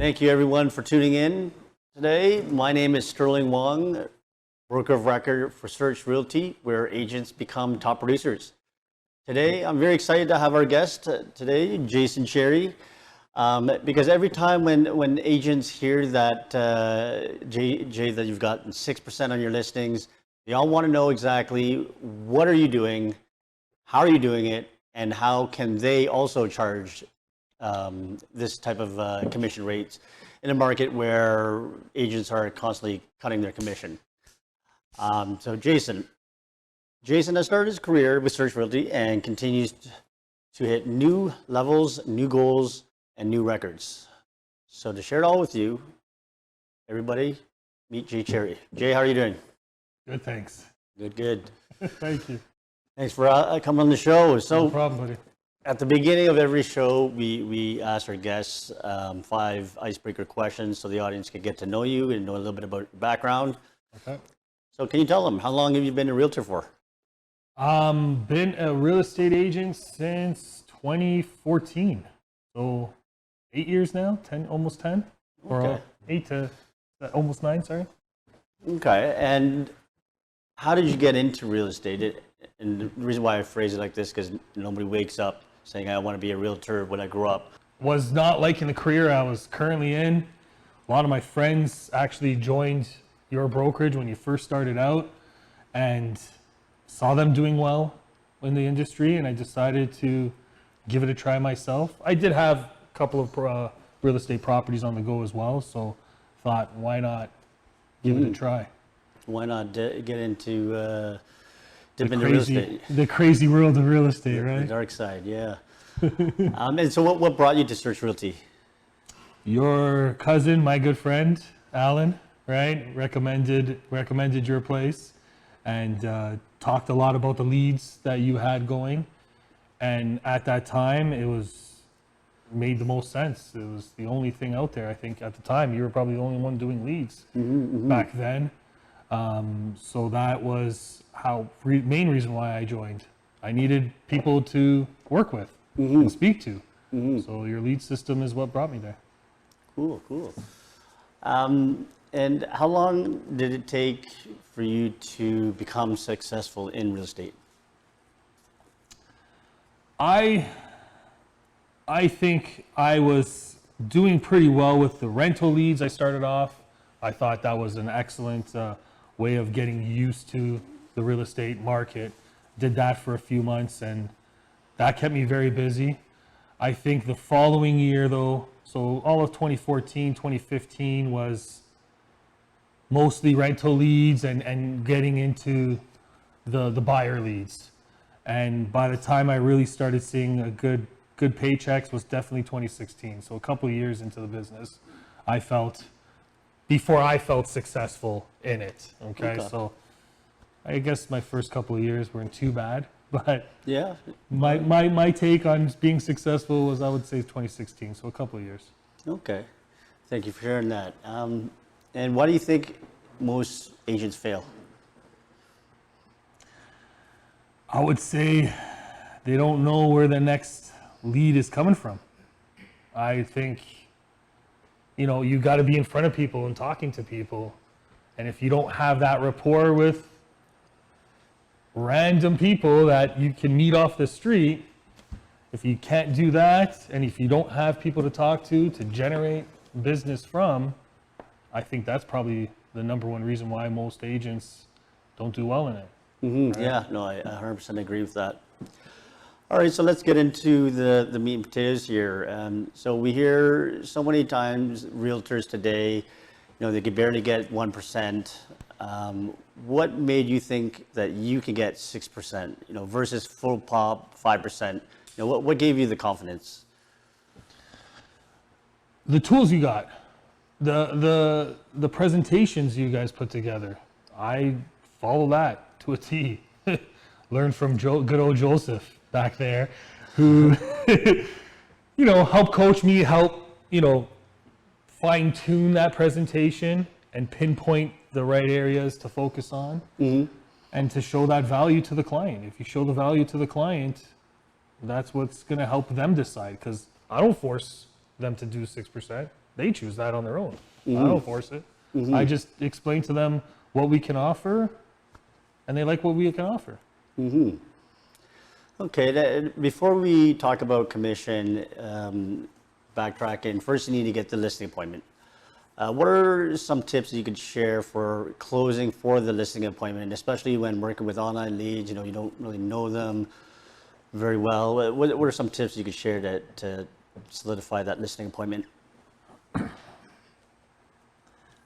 Thank you everyone for tuning in today. My name is Sterling Wong, broker of record for Search Realty, where agents become top producers. Today, I'm very excited to have our guest today, Jason Xerri, because every time when agents hear that, Jay, that you've gotten 6% on your listings, they all want to know exactly what are you doing, how are you doing it, and how can they also charge this type of commission rates in a market where agents are constantly cutting their commission. So Jason has started his career with Search Realty and continues to hit new levels, new goals, and new records. So to share it all with you, everybody, meet Jay Xerri. Jay, how are you doing? Good, thanks. Good. Thank you. Thanks for coming on the show. So, no problem, buddy. At the beginning of every show, we ask our guests 5 icebreaker questions so the audience can get to know you and know a little bit about your background. Okay. So can you tell them, how long have you been a realtor for? Been a real estate agent since 2014. So 8 years now, 10, almost 10. Or Okay. 8 to almost 9, sorry. Okay, and how did you get into real estate? And the reason why I phrase it like this, because nobody wakes up saying, I want to be a realtor when I grow up. Was not liking the career I was currently in. A lot of my friends actually joined your brokerage when you first started out and saw them doing well in the industry, and I decided to give it a try myself. I did have a couple of real estate properties on the go as well, so thought, why not give it a try? Why not get into dip into real estate? The crazy world of real estate, right? The dark side, yeah. And so what brought you to Search Realty? Your cousin, my good friend, Alan, right, recommended your place and talked a lot about the leads that you had going. And at that time, made the most sense. It was the only thing out there. I think at the time, you were probably the only one doing leads back then. So that was main reason why I joined. I needed people to work with and speak to. So your lead system is what brought me there. Cool. And how long did it take for you to become successful in real estate? I think I was doing pretty well with the rental leads. I started off. I thought that was an excellent way of getting used to the real estate market. Did that for a few months and that kept me very busy. I think the following year though, so all of 2014, 2015 was mostly rental leads and getting into the buyer leads. And by the time I really started seeing a good paychecks was definitely 2016. So a couple of years into the business, before I felt successful in it. Okay. So I guess my first couple of years weren't too bad, but yeah, my take on being successful was, I would say, 2016. So a couple of years. Okay. Thank you for sharing that. And why do you think most agents fail? I would say they don't know where the next lead is coming from. I think, you got to be in front of people and talking to people. And if you don't have that rapport with random people that you can meet off the street, if you can't do that, and if you don't have people to talk to generate business from, I think that's probably the number one reason why most agents don't do well in it. Right? Yeah, no, I 100% agree with that. All right, so let's get into the meat and potatoes here. So we hear so many times realtors today, they could barely get 1%. What made you think that you can get 6%, versus full pop 5%? What gave you the confidence? The tools you got, the presentations you guys put together. I follow that to a T. Learned from good old Joseph back there, who helped coach me, help fine tune that presentation and pinpoint the right areas to focus on, and to show that value to the client. If you show the value to the client, that's what's going to help them decide, because I don't force them to do 6%. they choose that on their own. I don't force it. I just explain to them what we can offer, and they like what we can offer. Okay, before we talk about commission, backtracking, first you need to get the listing appointment. What are some tips you could share for closing for the listing appointment, especially when working with online leads? You don't really know them very well. What are some tips you could share to solidify that listing appointment?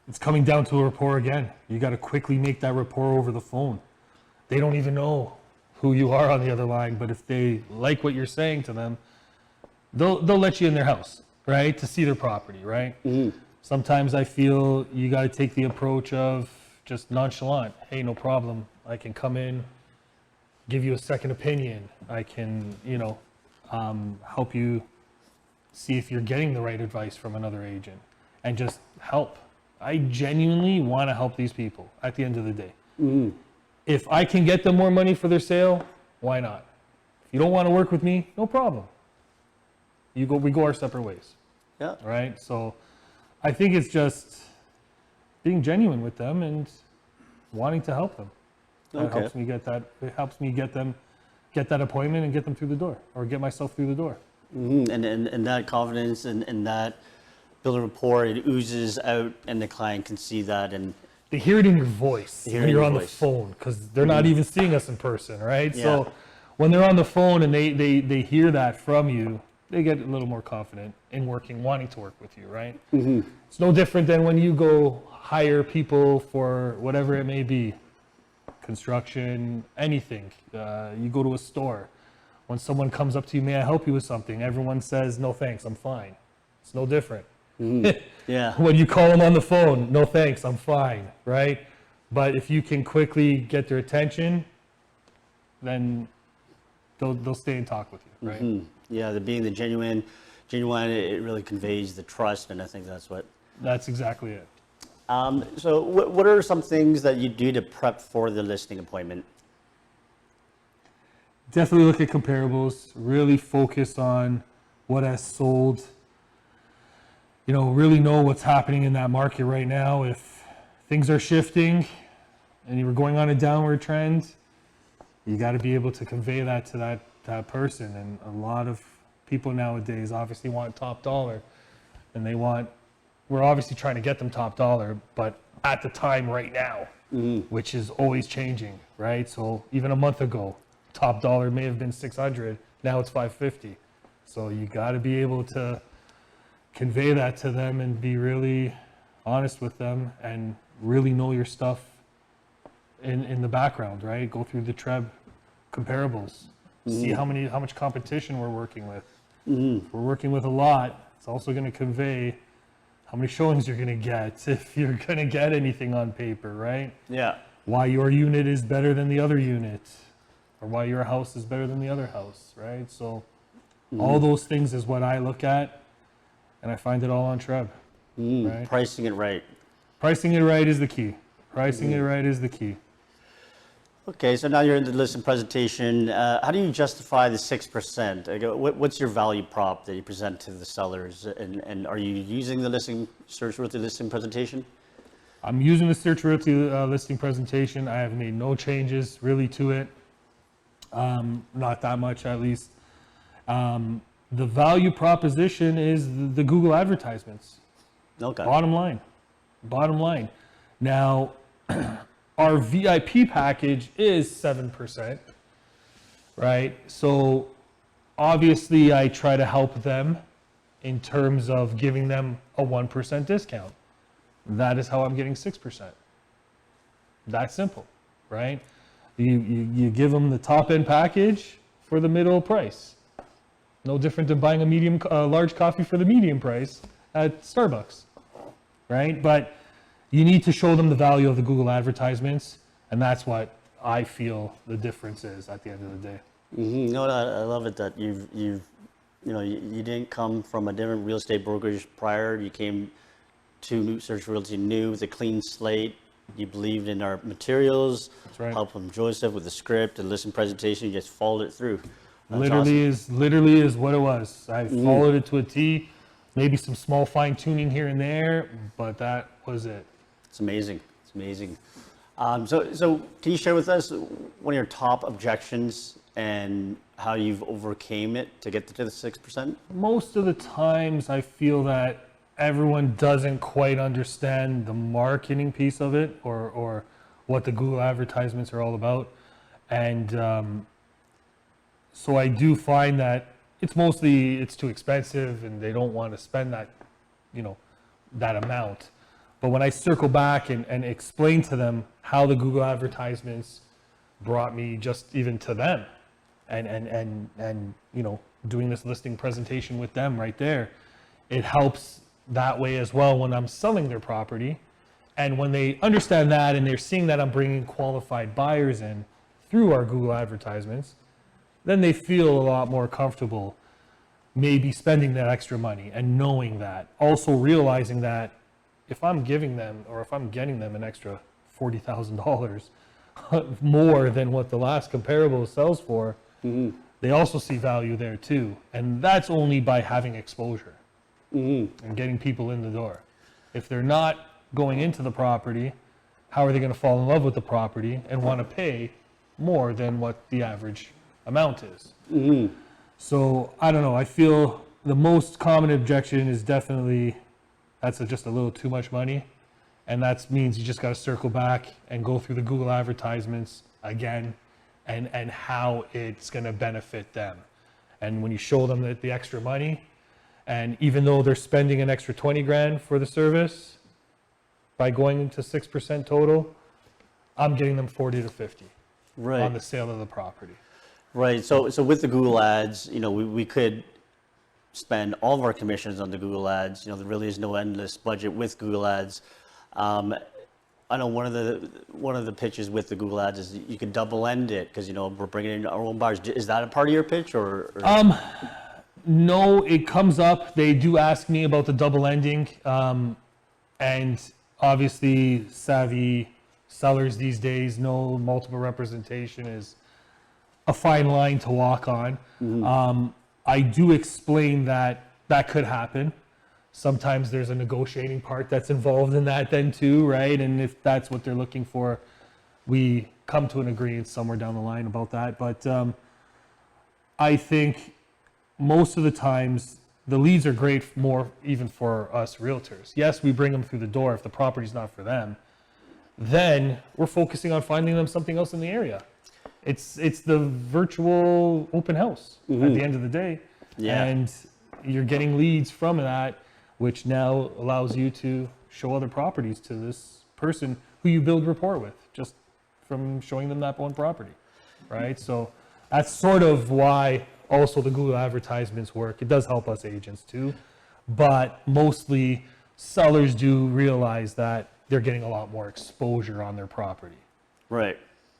It's coming down to a rapport again. You got to quickly make that rapport over the phone. They don't even know who you are on the other line, but if they like what you're saying to them, they'll let you in their house, right? To see their property, right? Sometimes I feel you got to take the approach of just nonchalant. Hey, no problem. I can come in, give you a second opinion. I can, help you see if you're getting the right advice from another agent and just help. I genuinely want to help these people at the end of the day. If I can get them more money for their sale, why not? If you don't want to work with me, no problem. We go our separate ways. Yeah. Right? So I think it's just being genuine with them and wanting to help them. That helps me get that. It helps me get that appointment and get them through the door, or get myself through the door. And that confidence and that building rapport, it oozes out, and the client can see that. And they hear it in your voice when you're on the phone, because they're not even seeing us in person, right? Yeah. So when they're on the phone and they hear that from you, they get a little more confident in wanting to work with you, right? It's no different than when you go hire people for whatever it may be, construction, anything. You go to a store. When someone comes up to you, may I help you with something? Everyone says, no thanks, I'm fine. It's no different. Yeah. When you call them on the phone, no thanks, I'm fine, right? But if you can quickly get their attention, then they'll stay and talk with you, right? Yeah, being the genuine, it really conveys the trust, and I think That's exactly it. So what are some things that you do to prep for the listing appointment? Definitely look at comparables, really focus on what has sold. Really know what's happening in that market right now. If things are shifting and you were going on a downward trend, you got to be able to convey that to that person. And a lot of people nowadays obviously want top dollar, and we're obviously trying to get them top dollar, but at the time right now, which is always changing, right? So even a month ago, top dollar may have been 600, now it's 550. So you got to be able to convey that to them and be really honest with them and really know your stuff in the background, right? Go through the TREB comparables, see how much competition we're working with. If we're working with a lot, it's also going to convey how many showings you're going to get, if you're going to get anything on paper, right? Yeah. Why your unit is better than the other unit, or why your house is better than the other house, right? So all those things is what I look at, and I find it all on TREB. Right? Pricing it right. Pricing it right is the key. Pricing it right is the key. Okay, so now you're in the listing presentation. How do you justify the 6%? What's your value prop that you present to the sellers? And are you using the Search Realty listing presentation? I'm using the Search Realty listing presentation. I have made no changes really to it. Not that much, at least. The value proposition is the Google advertisements. Okay. Bottom line. Now, our VIP package is 7%, right? So obviously I try to help them in terms of giving them a 1% discount. That is how I'm getting 6%. That simple, right? You give them the top end package for the middle price. No different than buying a large coffee for the medium price at Starbucks, right? But you need to show them the value of the Google advertisements, and that's what I feel the difference is at the end of the day. No, I love it that you didn't come from a different real estate brokerage prior. You came to Search Realty new with a clean slate. You believed in our materials. That's right. Help from Joseph with the script and listing presentation. You just followed it through. That's Literally awesome. is what it was. I followed it to a T. maybe some small fine tuning here and there, but that was it. It's amazing. It's amazing. So can you share with us one of your top objections and how you've overcame it to get to the 6%? Most of the times I feel that everyone doesn't quite understand the marketing piece of it, or what the Google advertisements are all about. And so I do find that it's too expensive and they don't want to spend that, that amount. But when I circle back and explain to them how the Google advertisements brought me just even to them, and doing this listing presentation with them right there, it helps that way as well when I'm selling their property. And when they understand that and they're seeing that I'm bringing qualified buyers in through our Google advertisements, then they feel a lot more comfortable maybe spending that extra money, and knowing that, also realizing that if I'm giving them, or if I'm getting them an extra $40,000 more than what the last comparable sells for, they also see value there too. And that's only by having exposure and getting people in the door. If they're not going into the property, how are they going to fall in love with the property and want to pay more than what the average amount is? So I don't know, I feel the most common objection is definitely that's just a little too much money. And that means you just got to circle back and go through the Google advertisements again, and how it's going to benefit them. And when you show them that the extra money, and even though they're spending an extra 20 grand for the service, by going into 6% total, I'm getting them 40 to 50 on the sale of the property. Right. So with the Google ads, we could spend all of our commissions on the Google ads. There really is no endless budget with Google ads. I know one of the pitches with the Google ads is you could double end it because we're bringing in our own buyers. Is that a part of your pitch, or? No, it comes up. They do ask me about the double ending, and obviously savvy sellers these days know multiple representation is a fine line to walk on. I do explain that could happen. Sometimes there's a negotiating part that's involved in that then too, right? And if that's what they're looking for, we come to an agreement somewhere down the line about that. But I think most of the times the leads are great more even for us realtors. Yes, we bring them through the door if the property's not for them. Then we're focusing on finding them something else in the area. It's the virtual open house at the end of the day. Yeah. And you're getting leads from that, which now allows you to show other properties to this person who you build rapport with just from showing them that one property, right? So that's sort of why also the Google advertisements work. It does help us agents too, but mostly sellers do realize that they're getting a lot more exposure on their property. Right.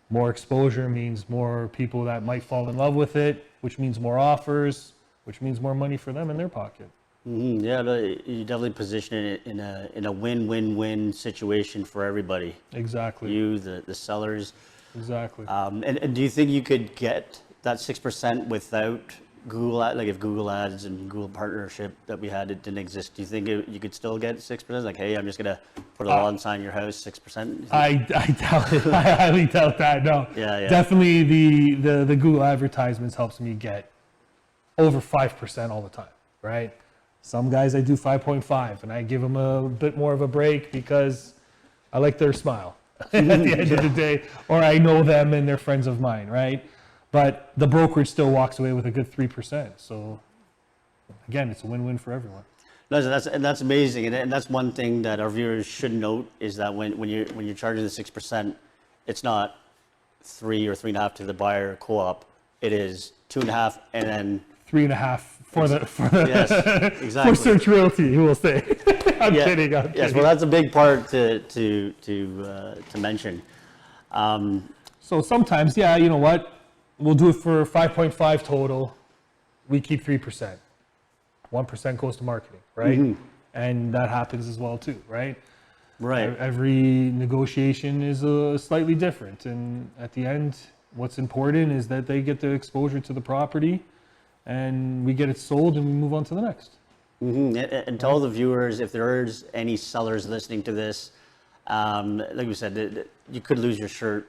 More exposure means more people that might fall in love with it, which means more offers, which means more money for them in their pocket. Yeah, you definitely position it in a win-win-win situation for everybody. Exactly. You, the sellers. Exactly. And do you think you could get that 6% without Google Ads? Like if Google Ads and Google partnership that we had, it didn't exist, do you think you could still get 6%? Like, hey, I'm just gonna put a lawn sign in your house, 6%? I doubt it. I highly doubt that. No. Yeah. Definitely the Google advertisements helps me get over 5% all the time, right? Some guys I do 5.5 and I give them a bit more of a break because I like their smile at the end of the day, or I know them and they're friends of mine, right? But the brokerage still walks away with a good 3%. So again, it's a win-win for everyone. No, that's amazing, and that's one thing that our viewers should note is that when you're charging the 6%, it's not 3 or 3.5 to the buyer co-op. It is 2.5 and then 3.5 for the yes, exactly. for Search Realty, who will say. I'm kidding. Yes, well, that's a big part to mention. So sometimes, yeah, you know what? We'll do it for 5.5 total. We keep 3%. 1% goes to marketing, right? And that happens as well too, right? Right. Every negotiation is slightly different, and at the end, what's important is that they get the exposure to the property, and we get it sold, and we move on to the next. And to all the viewers, if there is any sellers listening to this, like we said, you could lose your shirt.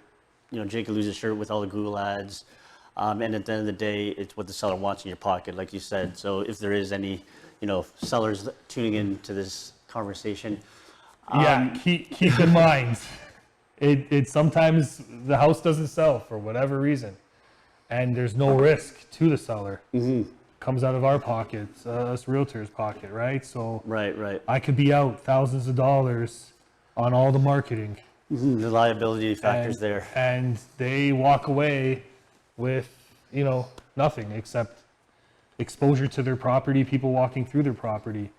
Jay could lose his shirt with all the Google ads. And at the end of the day, it's what the seller wants in your pocket, like you said. So if there is any, sellers tuning into this conversation. Yeah, keep in mind, it sometimes the house doesn't sell for whatever reason, and there's no risk to the seller. Comes out of our pockets, us realtors' pocket, right? So Right. I could be out thousands of dollars on all the marketing, The liability factors there. and they walk away with nothing except exposure to their property, people walking through their property,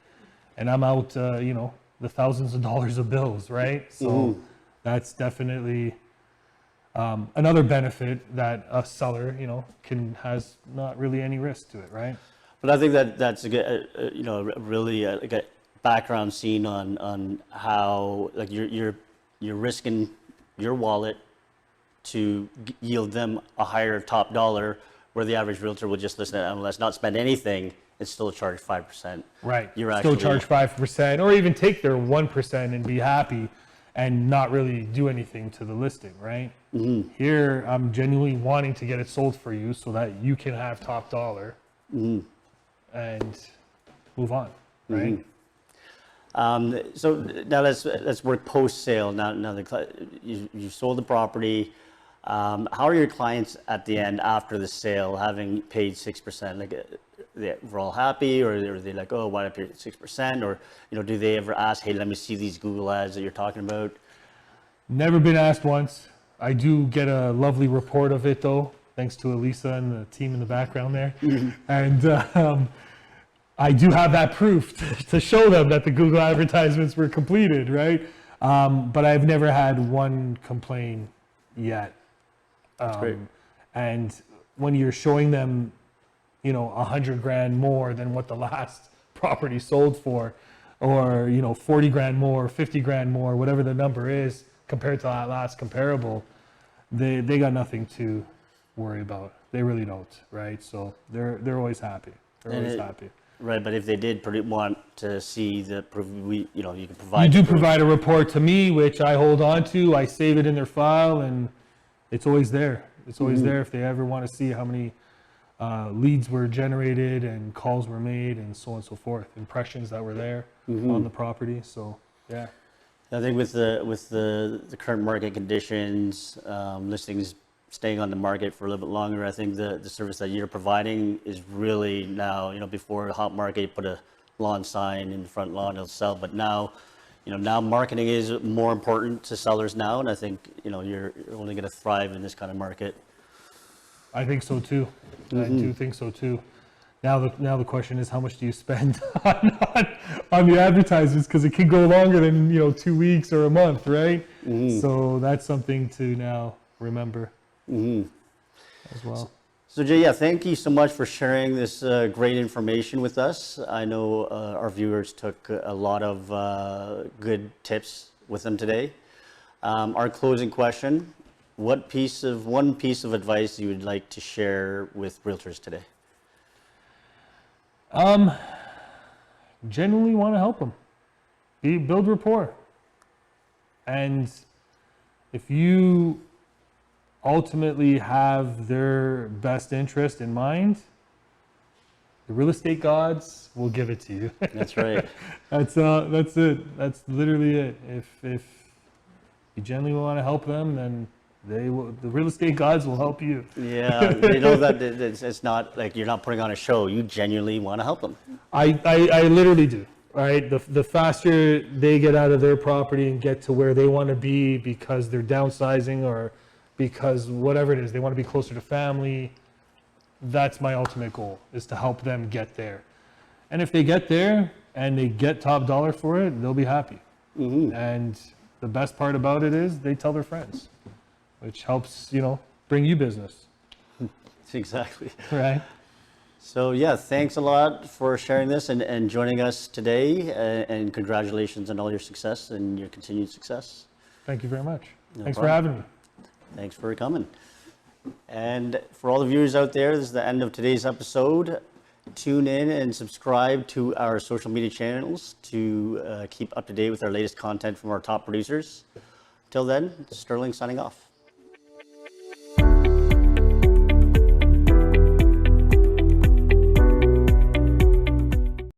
and I'm out the thousands of dollars of bills, right? So that's definitely another benefit that a seller has not really any risk to it, right? But I think that's a good, really like a background scene on how like you're risking your wallet to yield them a higher top dollar, where the average realtor will just listen to MLS, not spend anything, and still charge 5%. Right. You're Still actually charge 5%, or even take their 1% and be happy and not really do anything to the listing, right? Here, I'm genuinely wanting to get it sold for you so that you can have top dollar and move on, right? So now let's work post sale. Now you sold the property. How are your clients at the end after the sale, having paid 6%? Like, we're all happy, or are they like, oh, why did I pay 6%? Or do they ever ask, hey, let me see these Google ads that you're talking about? Never been asked once. I do get a lovely report of it though, thanks to Elisa and the team in the background there. And I do have that proof to show them that the Google advertisements were completed, right? But I've never had one complaint yet. That's great. And when you're showing them, $100,000 more than what the last property sold for, or 40 grand more, 50 grand more, whatever the number is compared to that last comparable, they got nothing to worry about. They really don't, right? So they're always happy. They're always happy. Right, but if they did want to see the proof, you can provide. You do the proof. provide a report to me, which I hold on to. I save it in their file, and it's always there. It's always there if they ever want to see how many leads were generated and calls were made and so on and so forth, impressions that were there on the property. So yeah, I think with the current market conditions, listings staying on the market for a little bit longer, I think the service that you're providing is really now, before a hot market, you put a lawn sign in the front lawn, it'll sell. But now, now marketing is more important to sellers now, and I think you're only going to thrive in this kind of market. I think so too. I do think so too. Now the question is, how much do you spend on the advertisements? Because it can go longer than 2 weeks or a month, right? So that's something to now remember as well. So Jay, yeah, thank you so much for sharing this great information with us. I know our viewers took a lot of good tips with them today. Our closing question: one piece of advice you would like to share with realtors today? Genuinely want to help them. Build rapport. And if you ultimately have their best interest in mind, the real estate gods will give it to you. That's right. That's it. That's literally it. If you genuinely want to help them, then the real estate gods will help you. Yeah, they know that it's not like you're not putting on a show. You genuinely want to help them. I literally do. Right, the faster they get out of their property and get to where they want to be because they're downsizing or because whatever it is, they want to be closer to family. That's my ultimate goal, is to help them get there. And if they get there and they get top dollar for it, they'll be happy. And the best part about it is they tell their friends, which helps, bring you business. Exactly. Right. So yeah, thanks a lot for sharing this and joining us today, and congratulations on all your success and your continued success. Thank you very much. No Thanks problem. for having me. Thanks for coming. And for all the viewers out there, this is the end of today's episode. tune in and subscribe to our social media channels to keep up to date with our latest content from our top producers. Till then, Sterling signing off.